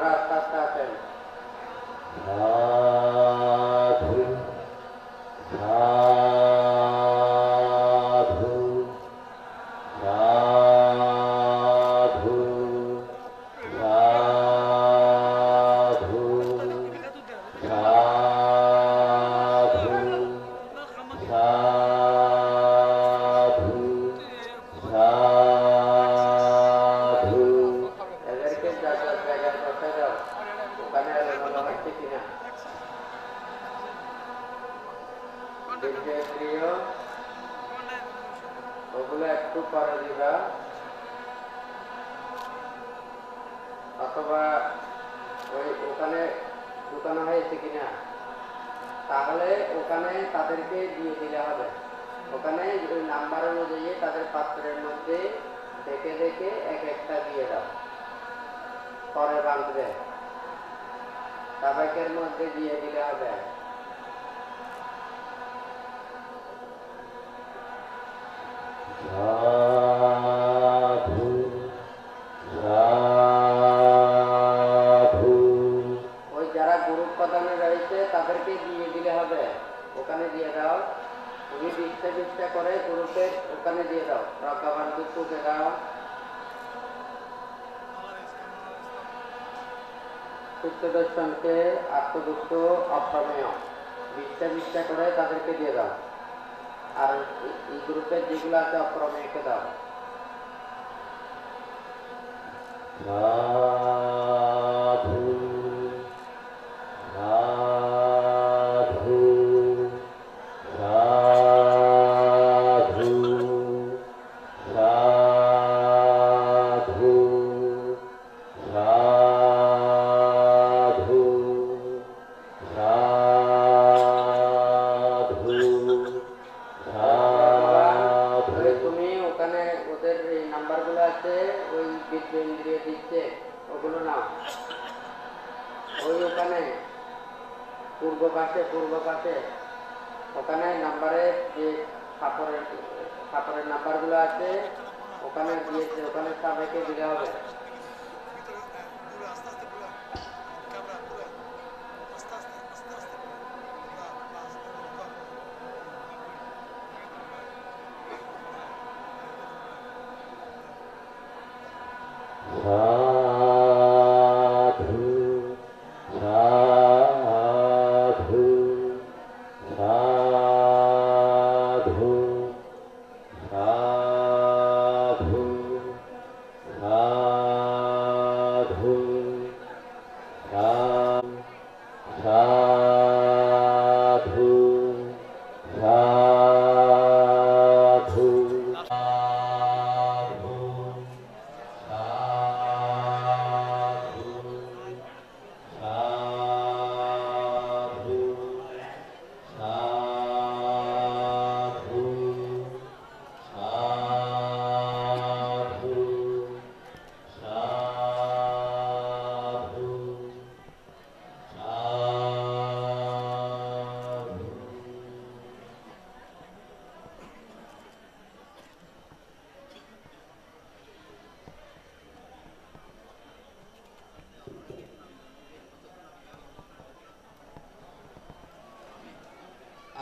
আপনারা আস্তে আস্তে আসেন। সাধু সাধু সাধু সাধু সাধু সাধু সাধু। এদেরকে যার যার জায়গায় বসে যাও, ওখানে এলোমেলো হচ্ছে কিনা। দীর্ঘেন্দ্রিয় ওগুলো একটু করে দিবা, অথবা ওই ওখানে ঢুকানো হয়েছে কিনা, তাহলে ওখানে তাদেরকে দিয়ে দিলে হবে। ওখানে ওই নাম্বার অনুযায়ী তাদের পাত্রের মধ্যে দেখে দেখে এক একটা দিয়ে দাও। পরে বাঁধবে, সাবেকের মধ্যে দিয়ে দিলে হবে। সাধু সাধু। ওই যারা গ্রুপ প্রধানে রয়েছে তাদেরকে দিয়ে দিলে হবে, ওখানে দিয়ে দাও। তুমি বিশটা বিশটা করে গ্রুপের ওখানে দিয়ে দাও। রকাবান্ধুকে দাও, সূত্রদর্শনকে, আত্মদুঃখ, অপ্রমেয়, বিশটা বিশটা করে তাদেরকে দিয়ে দাও। আর এই গ্রুপের যেগুলো আছে অপ্রমেয়কে দাও। সাধু সাধু সাধু সাধু সাধু সাধু। তুমি ওখানে ওদের এই নাম্বারগুলো আছে, ওই বিদ্যেন্দ্রিয় দিচ্ছে, ওগুলো নাও। ওই ওখানে পূর্ব পাশে ওখানে নাম্বারের যে কাপড়ের নাম্বারগুলো আছে ওখানে দিয়েছে, ওখানে সবাইকে দিতে হবে। সাধু সাধু সাধু সাধু সাধু সাধু সাধু সাধু সাধু সাধু সাধু সাধু সাধু।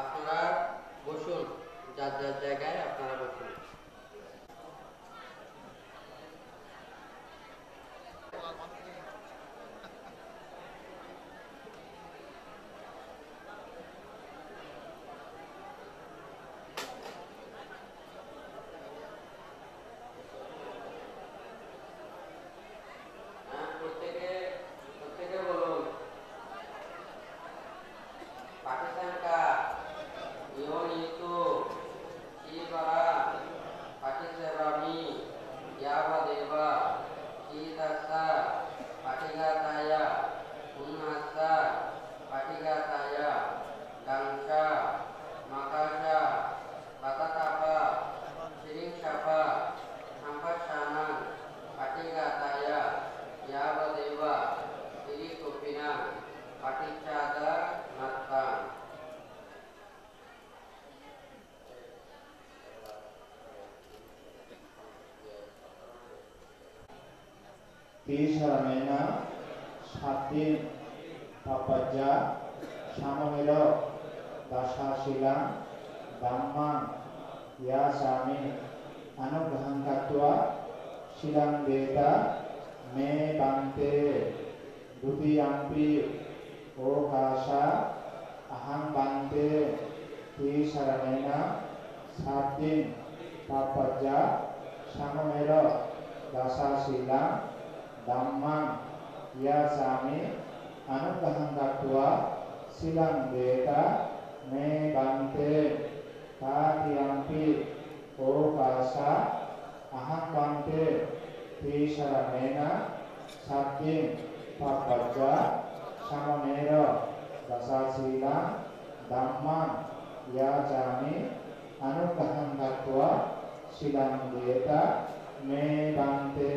আপনারা বসুন, যার যার জায়গায় আপনারা বসুন। প্রত্যেকে বলুন, পাকিস্তান का ইহন ইতু শিবরা পাকিস্তানি ইয়াবা দেবা চিতাসা পাটিগাতায়া উন্নাসা পাটিগাতায়া গাংসা মাকাসা বাতাতাপা সিরিংসাপা সাম্পাসানা পাটিগাতায়া ইয়াবা দেবা সিরি কোপিনা পাটিচাদা নাত্তা। Tisha Mena দিন পাপাজ্জা সামমের দাসাশীলা ধাম্মাং ইয়া স্বামী অনুগ্রহং কাত্বা শিলাং বেতা মে বান্তে দ্বিতীয়াম্পি ওকাশা আহং বান্তে তিসরণেনা 7 দিন পাপাজ্জা সামমের দাসাশীলা ধাম্মাং ইয়া স্বামী অনুগ্রহং কাত্বা শিলাং বেতা মে বান্তে দ্বিতীয়াম্পি ওকাশা আহং বান্তে তিসরণেনা 7 দিন পাপাজ্জা সামমের দাসাশীলা ধাম্মাং ইয়া স্বামী অনুগ্রহং কাত্বা শিলাং বেতা মে বান্তে।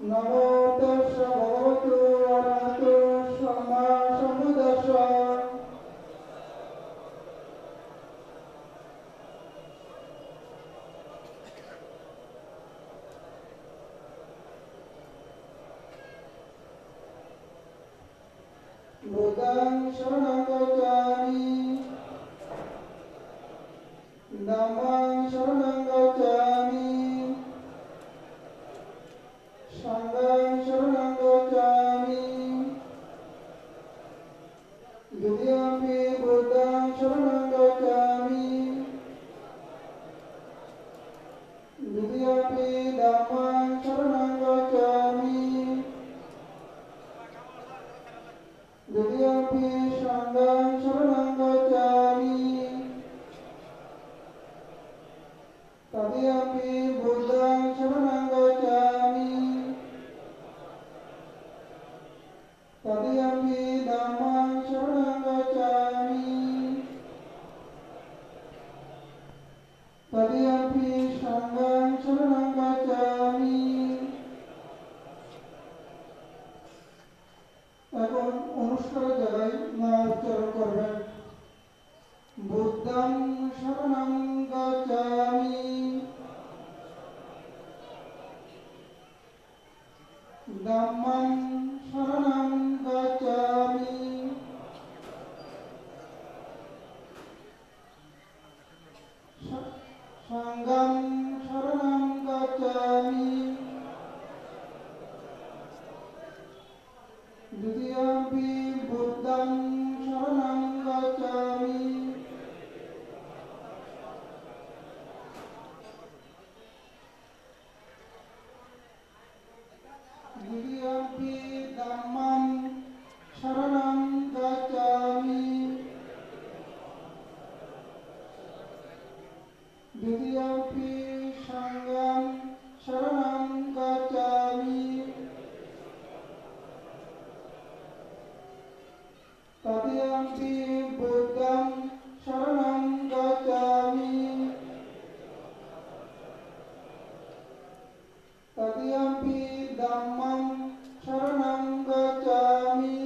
নমো তস্য ভগবতু অরহতু সম্মা সম্বুদ্ধস্য। বুদ্ধং শরণং গচ্ছামি ধম্মং শরণং গচ্ছামি সংঘং শরণং গচ্ছামি দ্বিতীয়ম্পি বুদ্ধং শরণং গচ্ছামি দ্বিতীয়ম্পি ধম্মং শরণং গচ্ছামি দ্বিতীয়ম্পি সংঘং শরণং গচ্ছামি তৃতীয়ম্পি বুদ্ধং শরণং গচ্ছামি তৃতীয়ম্পি ধম্মং শরণং গচ্ছামি তৃতীয়ম্পি সংঘং শরণং গচ্ছামি। এখন অনুষ্কারের জায়গায় নাম উচ্চারণ করবেন। বুদ্ধং শরণং গচ্ছামি ধম্মং শরণং গচ্ছামি সংঘং শরণং গচ্ছামি দ্বিতীয়ম্পি বুদ্ধং শরণং গচ্ছামি দ্বিতীয়ম্পি ধম্মং শরণং গচ্ছামি দ্বিতীয়ম্পি সংঘং শরণং গচ্ছামি তৃতীয়ম্পি বুদ্ধং শরণং গচ্ছামি তৃতীয়ম্পি ধম্মং শরণং গচ্ছামি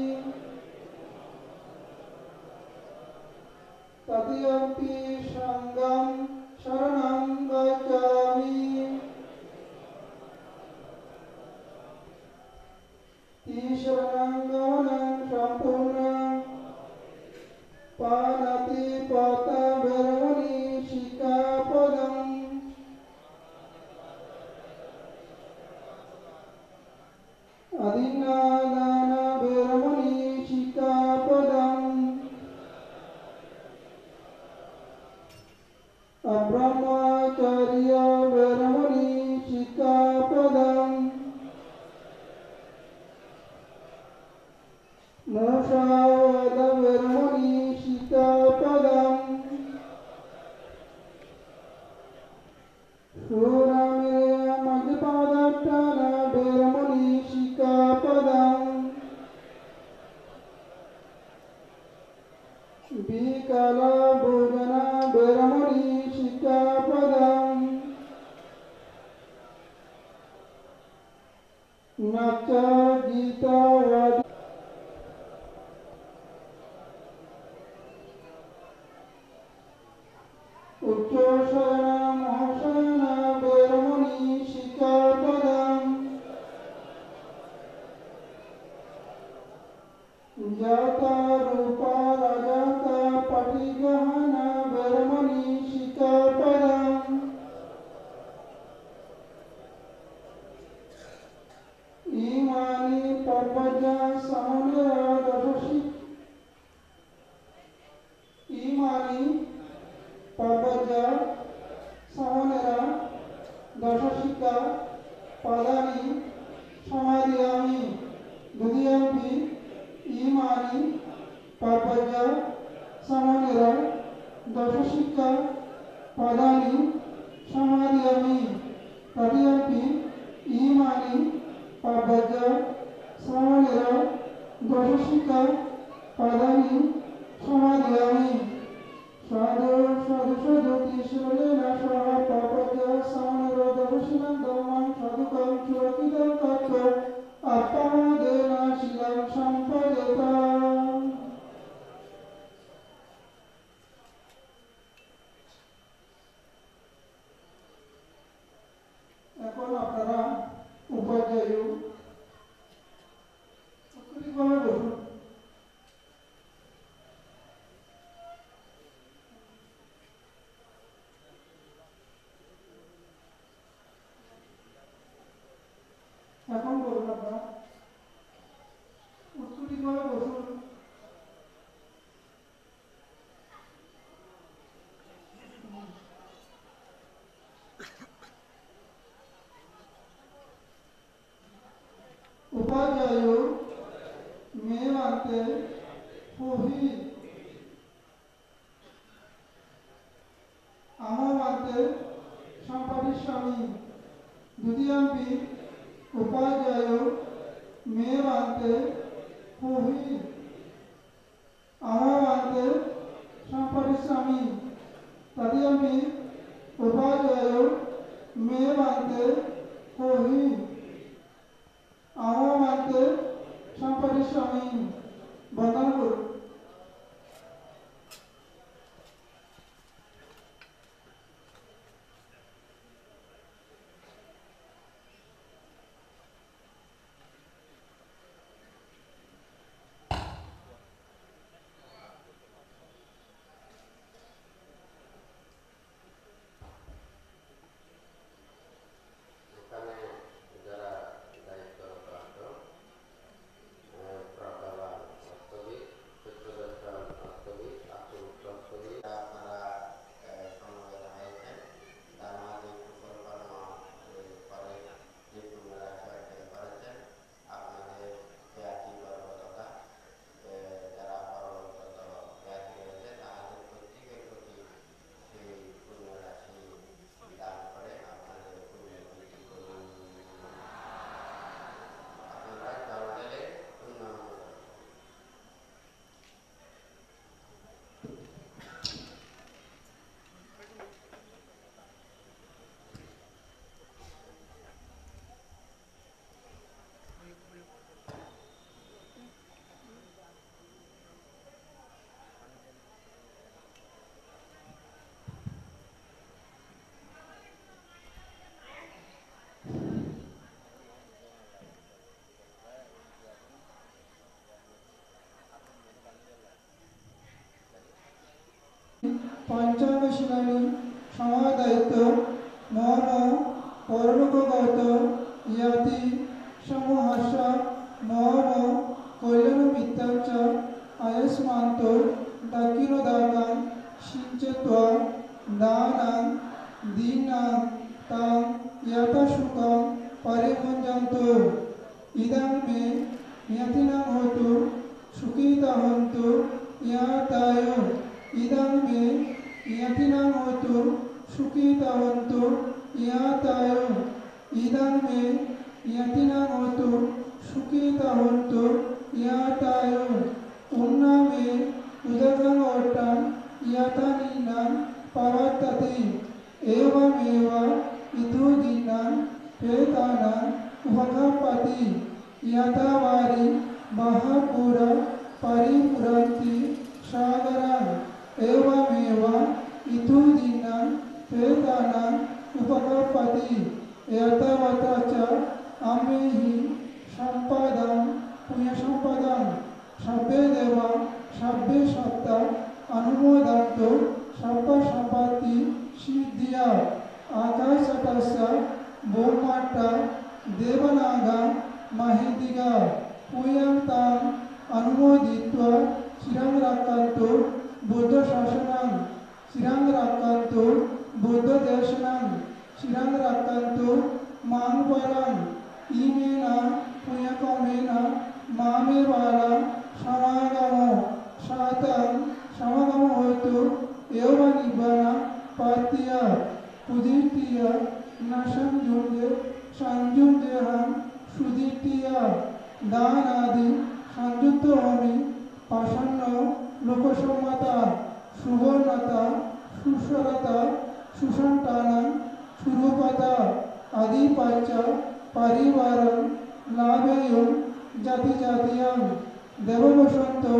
তৃতীয়ম্পি সংঘং শরণং গচ্ছামি। তিসরণং গমনং সম্পূর্ণং পাণাতিপাতা বেরমণি শিক্ষাপদং আদিন্নাদান বেরমণি শিক্ষাপদং অব্রহ্মচর্য বেরমণি শিক্ষাপদং মুসাওয়াদ বেরমণি শিক্ষাপদং সুরামেয় মধ্যপাদাট্টান বেরমণি শিক্ষাপদং বিকাল ভোজন বেরমণি শিক্ষাপদং নাচ গীত उच्चशयना महाशयना वैरमणि शिखापदम् जाता रूपा राजाता पटिगहना वैरमणि शिखापदम् ईमानि पपजा सामनेरा दशशी ईमानि पपजा सामनेरा दशशिका पदानि समादियामि द्वितीयम्पि ईमानि पपजा सामनेरा दशशिका पदानि समादियामि तृतीयम्पि ईमानि पपजा सामनेरा दशशिका पदानि समादियामि साधु साधु साधु तीसरेण सह पपजा सामनेरा दशशिका धम्मं साधुकं सुरक्षितं तत्त्व अपादेन शिलं सम्पदेता। এখন আপনারা উপাধ্যায় সক্রিয়ভাবে বসুন। এখন বলুন আপনারা উৎকৃতভাবে বসুন। उपाध्याय मेवान्ते पुहि अमवान्ते सम्परिश्यामि द्वितीयम्पि उपाध्याय मेवान्ते पुहि अमवान्ते सम्परिश्यामि तृतीयम्पि उपाध्याय मेवान्ते पुहि अमवान्ते सम्परिश्यामि। बंधन करो। पंचांग शिलानी समाज दायित्व मम परलोकगत याति समूहाशा मम कल्याण मित्राच आयुष्मान्तो दाकिनो दाकां सिंचत्वा दानां दीनां तां यथाशुकां परिभुञ्जन्तु इदं मे यतिनां होतु सुखिता हन्तु यातायो इदं मे यतिनां होतु सुखिता हन्तु यातायो इदं मे यतिनां होतु सुखिता हन्तु यातायो उन्ना मे उदकं ओट्टां यातानीनां पवर्तति एवमेव इतुदीनां प्रेतानां उपघापति यथावारि महापुरा परिपुरन्ति सागरान् एवमेव इतुदीनां Aminan, Petanan, Upakapati, Yatavatacha, Amehi, Sampadam, Punya Sampadam, Sabbe Deva, Sabbe Satta, Anumodanto, Sabba Sampati, Siddhya, Akasatasa, Bomata, Devanaga, Mahidiga, Puyantam, Anumoditva, Sirang Rakanto, Buddha Shasanam, Sirang Rakanto, Buddha Deshanam, Sirang Rakanto, Mangvaram, Imena, Puyakamena, Mamevara, Samagamo, Satan, Samagamo Hotu, Eva Nibbana, Patya, Puditya, Nasham Junde, Sanjum Deham, Suditya, Danadi, Sanjutto Homi, Pasanno, Lokosamata, Subhanata, Susarata, Susantana, Surupata, Adipacha, Parivaram, Labeyum, Jati Jatiyam, Devabasanto,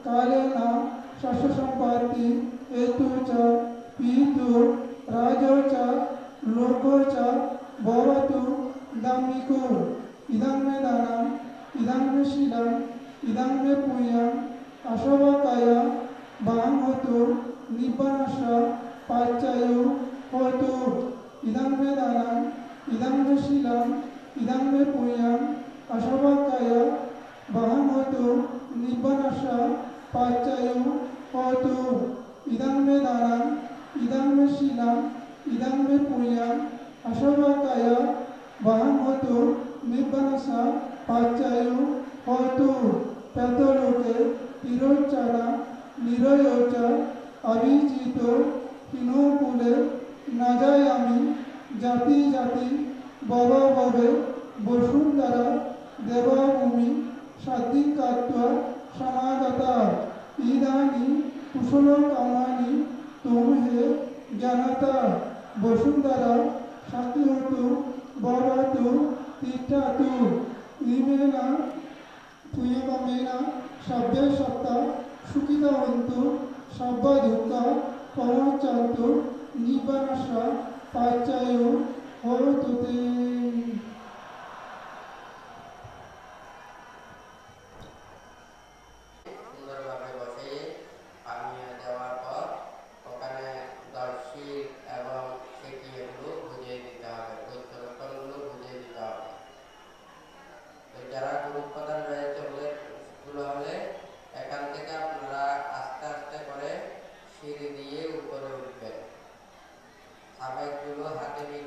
Kalena, Sasasampati, Etucha, Pitu, Rajocha, Lokocha, Bhavatu, Damiku, Idam me Danam, Idam me Shilam, Idam me Puyam, Ashavakaya, Baham Hotu, Nibbanasha, Pachayu, Hotu, Idam me Danam, Idam me Shilam, Idam me Puyam, Ashavakaya, Baham Hotu, Nibbanasha, Pachayu, Hotu, Idam me Danam, Idam me Shilam, Idam me Puyam, Ashavakaya, Baham Hotu, Nibbanasha, Pachayu, Hotu, Petoloke, Tirochara, Niroyocha, Abhijito, Hinokule, Najayami, Jati Jati, Baba Babe, Bosundara, Devabhumi, Saddhikatva, Samagata, Idani, Kusala Kamani, Tumhe, Janata, Bosundara, Shaktihotu, Bhavatu, Titatu, Imena, Puyakamena, Sabbe Satta, Sukita Vantu, Sabba Dukka, Pavachantu, Nibbanasha, Pachayu, Horotute. সুন্দরভাবে বসিয়ে পানীয় দেওয়ার পর ওখানে দর্শী এবং সেটিগুলো বুঝিয়ে দিতে হবে, বৈদ্যরক্ষণগুলো বুঝিয়ে দিতে হবে। তো যারা গ্রুপ প্রধান রয়েছে ওগুলো হলে এখান থেকে আপনারা আস্তে আস্তে করে সিঁড়ি দিয়ে উপরে উঠবেন। সাবেকগুলো হাতে নিয়ে